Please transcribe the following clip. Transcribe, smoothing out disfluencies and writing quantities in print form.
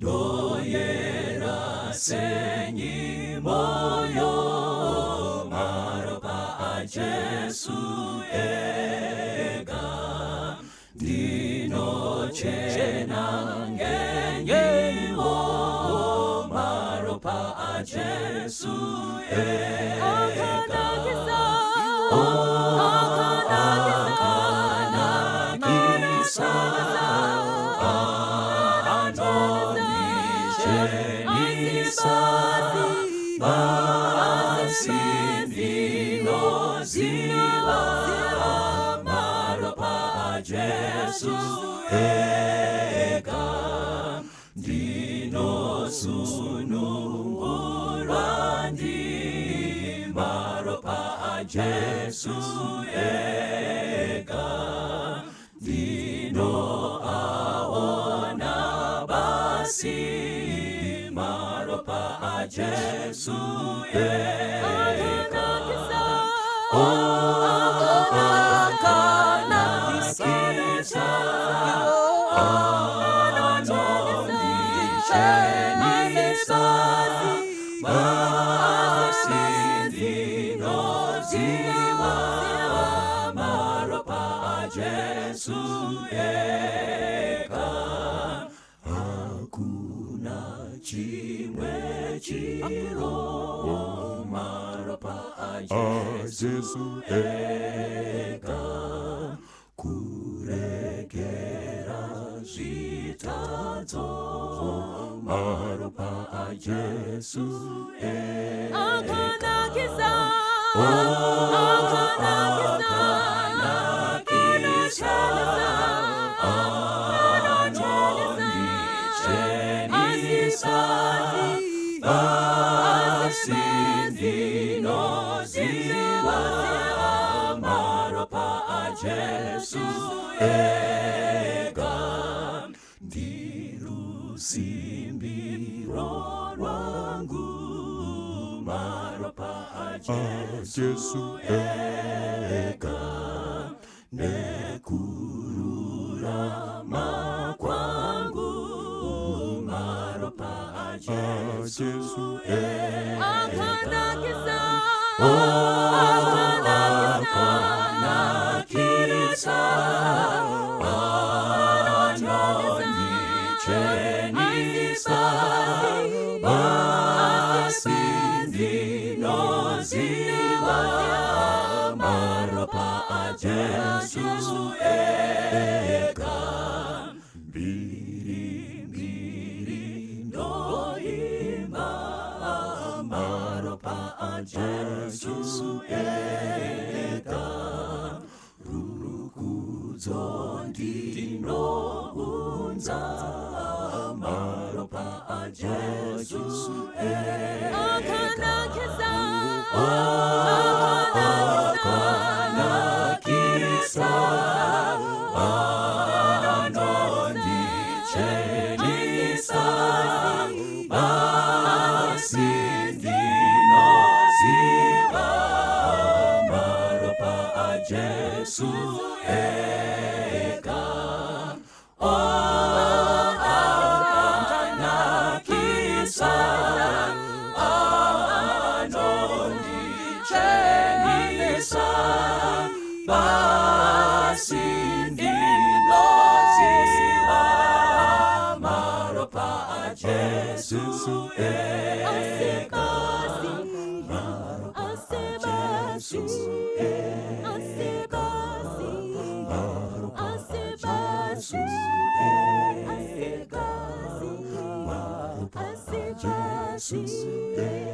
Doyera senyi moyo maropa a Jesu ega dino chena ngenyi o maropa a Jesu ega Jesus ega dino sunungurandi maropa a Jesus ega dino aona basi maropa a Jesus ega Jesu eka hakuna chimwe chiro maropa a Jesu eka kuregera zitazo maropa a Jesu eka Jesus ega dirusimbiro rwangu maropa a Jesu ega nekurura makwangu maropa a Jesu ega Jesus ega biri no ima maropa a Jesus ega ruruku zondi no unza maropa a Jesus ega Jesus ega na kisa anoni chenisa basindino ziwa maropa a Jesus ega maropa a Jesus Jesus,